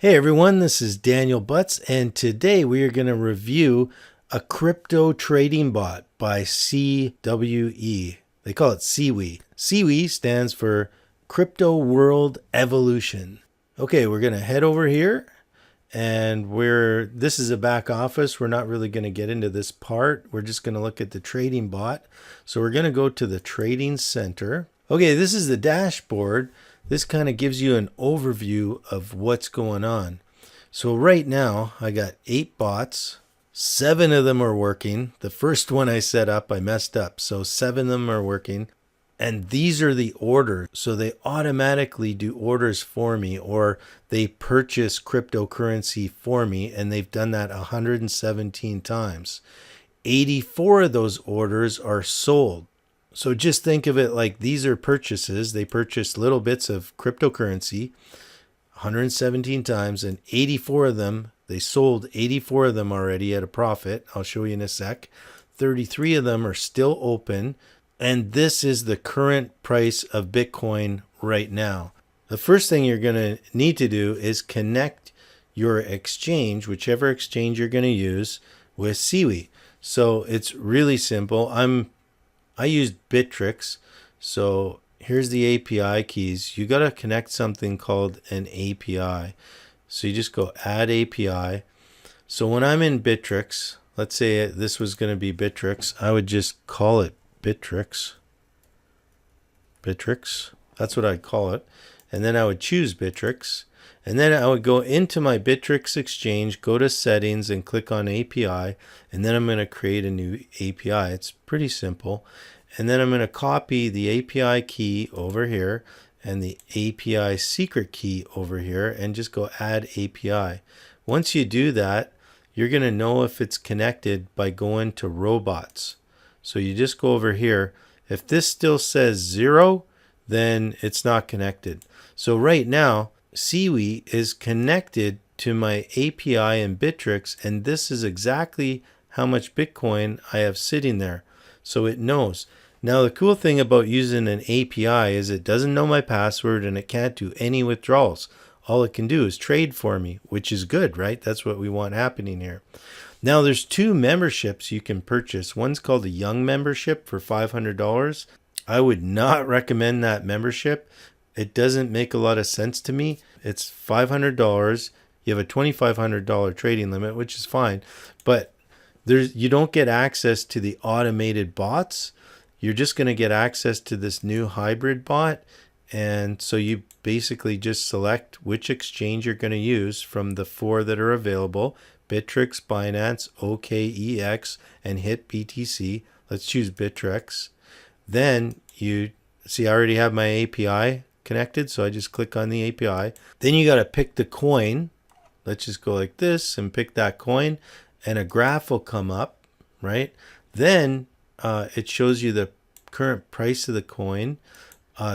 Hey everyone, this is Daniel Butts, and today we are going to review a crypto trading bot by CWE. They call it CWE. CWE stands for Crypto World Evolution. Okay, we're going to head over here, and this is a back office. We're not really going to get into this part. We're just going to look at the trading bot. So we're going to go to the trading center. Okay, this is the dashboard. This kind of gives you an overview of what's going on. So right now I got 8 bots. 7 of them are working. The first one I set up, I messed up. So 7 of them are working. And these are the orders. So they automatically do orders for me, or they purchase cryptocurrency for me. And they've done that 117 times. 84 of those orders are sold. So just think of it like these are purchases. They purchased little bits of cryptocurrency 117 times, and 84 of them, they sold 84 of them already at a profit. I'll show you in a sec. 33 of them are still open, and this is the current price of Bitcoin right now. The first thing you're going to need to do is connect your exchange, whichever exchange you're going to use, with CWE. So it's really simple. I used Bittrex, so here's the API keys. You got to connect something called an API. So you just go add API. So when I'm in Bittrex, let's say this was going to be Bittrex, I would just call it Bittrex. Bittrex, that's what I'd call it. And then I would choose Bittrex. And then I would go into my Bittrex exchange, go to settings and click on API. And then I'm going to create a new API. It's pretty simple. And then I'm going to copy the API key over here and the API secret key over here and just go add API. Once you do that, you're going to know if it's connected by going to robots. So you just go over here. If this still says 0, then it's not connected. So right now, CWE is connected to my API in Bittrex, and this is exactly how much Bitcoin I have sitting there. So it knows. Now the cool thing about using an API is it doesn't know my password and it can't do any withdrawals. All it can do is trade for me, which is good, right? That's what we want happening here. Now there's 2 memberships you can purchase. One's called a Young membership for $500. I would not recommend that membership. It doesn't make a lot of sense to me. It's $500. You have a $2,500 trading limit, which is fine. But you don't get access to the automated bots. You're just going to get access to this new hybrid bot. And so you basically just select which exchange you're going to use from the 4 that are available. Bittrex, Binance, OKEX, and hit BTC. Let's choose Bittrex. Then you see I already have my API connected, so I just click on the API. Then you got to pick the coin. Let's just go like this and pick that coin, and a graph will come up, right? Then it shows you the current price of the coin.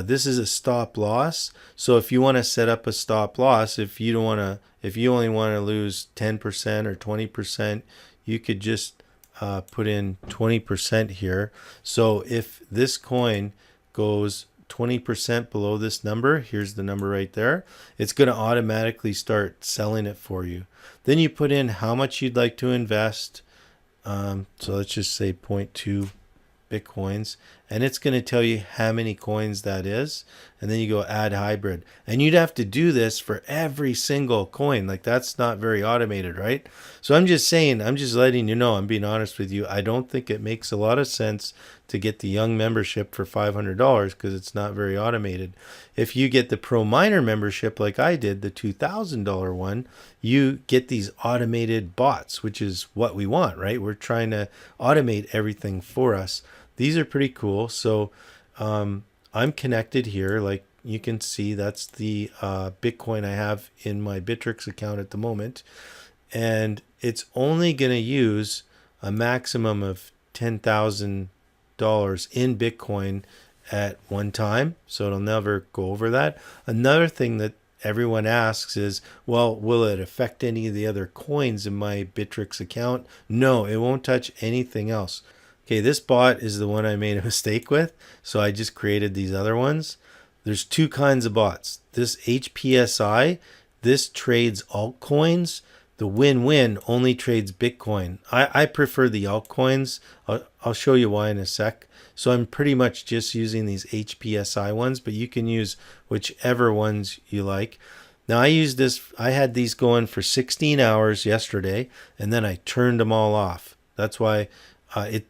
This is a stop loss. So if you want to set up a stop loss, if you only want to lose 10% or 20%, you could just put in 20% here. So if this coin goes 20% below this number, here's the number right there, it's going to automatically start selling it for you. Then you put in how much you'd like to invest. So let's just say 0.2 Bitcoins, and it's going to tell you how many coins that is. And then you go add hybrid, and you'd have to do this for every single coin. Like, that's not very automated, right? So I'm just letting you know, I'm being honest with you. I don't think it makes a lot of sense to get the Young membership for $500 because it's not very automated. If you get the Pro Miner membership like I did, the $2,000 one, you get these automated bots, which is what we want, right? We're trying to automate everything for us. These are pretty cool. So I'm connected here. Like you can see, that's the Bitcoin I have in my Bittrex account at the moment. And it's only going to use a maximum of $10,000 in Bitcoin at one time. So it'll never go over that. Another thing that everyone asks is, well, will it affect any of the other coins in my Bittrex account? No, it won't touch anything else. Okay, this bot is the one I made a mistake with, so I just created these other ones. There's 2 kinds of bots. This HPSI, this trades altcoins. The win-win only trades Bitcoin. I prefer the altcoins. I'll show you why in a sec. So I'm pretty much just using these HPSI ones, but you can use whichever ones you like. Now I had these going for 16 hours yesterday, and then I turned them all off. That's why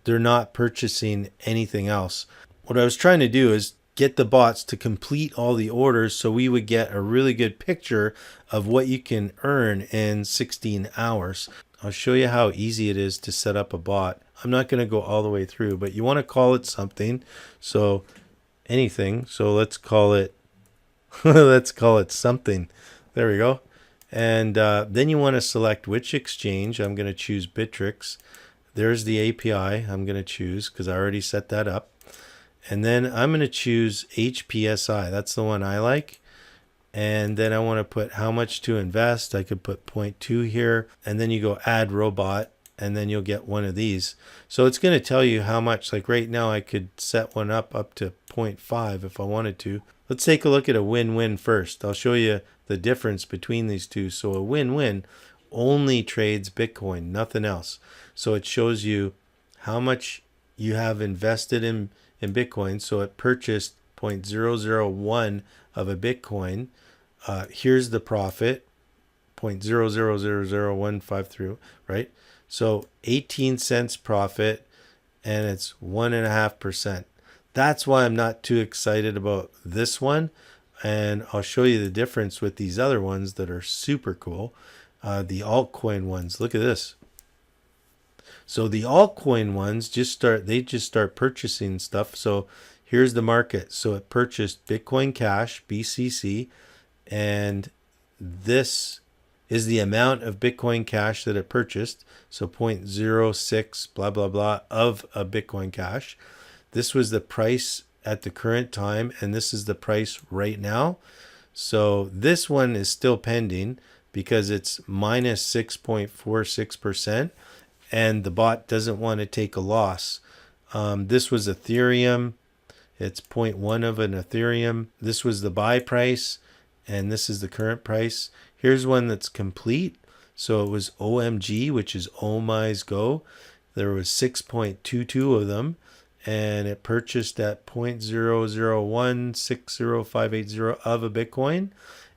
they're not purchasing anything else. What I was trying to do is get the bots to complete all the orders so we would get a really good picture of what you can earn in 16 hours. I'll show you how easy it is to set up a bot. I'm not going to go all the way through, but you want to call it something. So anything. So let's call it something. There we go. And then you want to select which exchange. I'm going to choose Bittrex. There's the API I'm going to choose because I already set that up. And then I'm going to choose HPSI. That's the one I like. And then I want to put how much to invest. I could put 0.2 here. And then you go add robot. And then you'll get one of these. So it's going to tell you how much. Like right now I could set one up to 0.5 if I wanted to. Let's take a look at a win-win first. I'll show you the difference between these two. So a win-win only trades Bitcoin, nothing else. So it shows you how much you have invested in Bitcoin. So it purchased 0.001 of a Bitcoin. Here's the profit, 0.0000153, right? So 18 cents profit, and it's 1.5%. That's why I'm not too excited about this one. And I'll show you the difference with these other ones that are super cool. The altcoin ones, look at this. So the altcoin ones just start purchasing stuff. So here's the market. So it purchased Bitcoin Cash, BCC, and this is the amount of Bitcoin Cash that it purchased. So 0.06 blah, blah, blah of a Bitcoin Cash. This was the price at the current time, and this is the price right now. So this one is still pending because it's minus 6.46%, and the bot doesn't want to take a loss. This was Ethereum. It's 0.1 of an Ethereum. This was the buy price, and this is the current price. Here's one that's complete. So it was OMG, which is Oh My's Go. There was 6.22 of them, and it purchased at 0.00160,580 of a Bitcoin,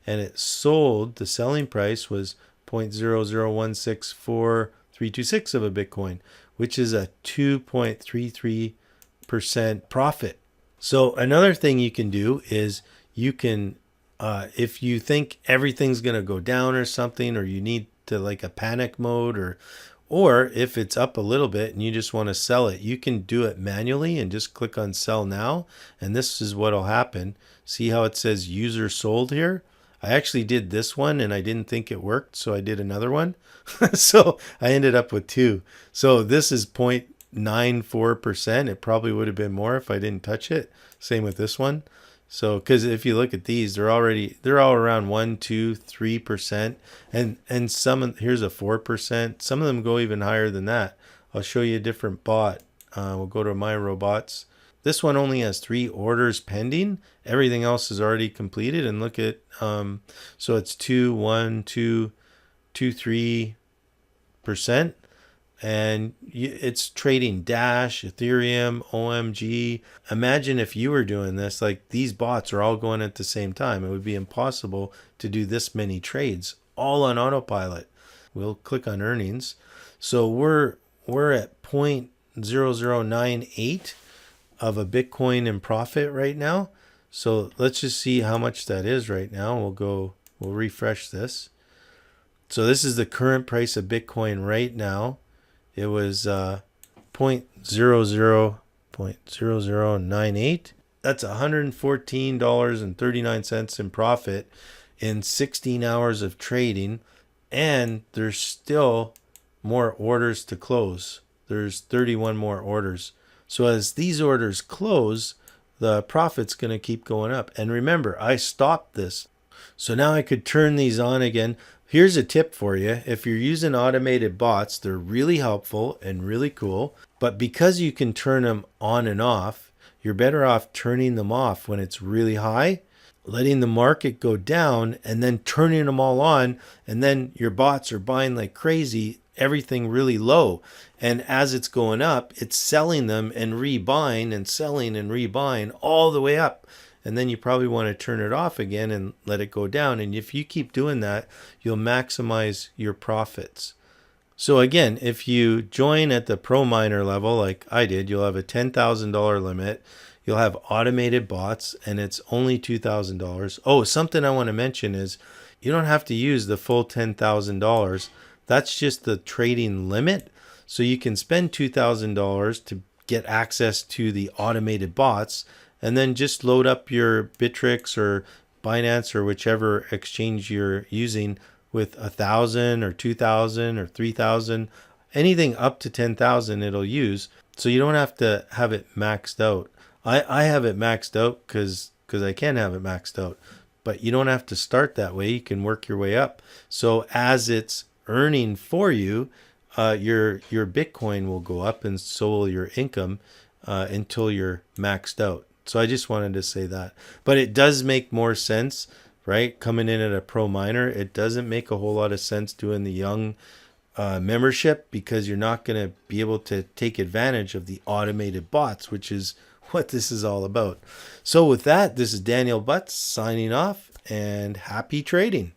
and it sold, the selling price was 0.00164,326 of a Bitcoin, which is a 2.33% profit. So another thing you can do is you can, if you think everything's going to go down or something, or you need to like a panic mode, or if it's up a little bit and you just want to sell it, you can do it manually and just click on sell now. And this is what will happen. See how it says user sold here? I actually did this one and I didn't think it worked, so I did another one. So I ended up with two. So this is 0.94%. It probably would have been more if I didn't touch it. Same with this one. So, because if you look at these, they're all around 1, 2, 3%, and some, here's a 4%. Some of them go even higher than that. I'll show you a different bot. We'll go to my robots. This one only has 3 orders pending. Everything else is already completed. And look at, so it's 2, 1, 2, 2, 3%. And it's trading Dash, Ethereum, OMG. Imagine if you were doing this, like these bots are all going at the same time. It would be impossible to do this many trades all on autopilot. We'll click on earnings. So we're at 0.0098 of a Bitcoin in profit right now. So let's just see how much that is right now. We'll refresh this. So this is the current price of Bitcoin right now. It was 0.0098. That's $114.39 in profit in 16 hours of trading. And there's still more orders to close. There's 31 more orders. So as these orders close, the profit's going to keep going up. And remember, I stopped this. So now I could turn these on again. Here's a tip for you. If you're using automated bots, they're really helpful and really cool. But because you can turn them on and off, you're better off turning them off when it's really high. letting the market go down and then turning them all on, and then your bots are buying like crazy, everything really low. And as it's going up, it's selling them and rebuying and selling and rebuying all the way up. And then you probably want to turn it off again and let it go down. And if you keep doing that, you'll maximize your profits. So again, if you join at the pro miner level like I did, you'll have a $10,000 limit. You'll have automated bots, and it's only $2,000. Oh, something I want to mention is you don't have to use the full $10,000. That's just the trading limit. So you can spend $2,000 to get access to the automated bots, and then just load up your Bittrex or Binance or whichever exchange you're using with 1,000 or 2,000 or 3,000, anything up to 10,000 it'll use. So you don't have to have it maxed out. I have it maxed out because I can have it maxed out, but you don't have to start that way. You can work your way up. So as it's earning for you, your Bitcoin will go up, and so will your income until you're maxed out. So I just wanted to say that. But it does make more sense, right? Coming in at a pro miner, it doesn't make a whole lot of sense doing the young membership, because you're not going to be able to take advantage of the automated bots, which is what this is all about. So with that, this is Daniel Butts signing off, and happy trading.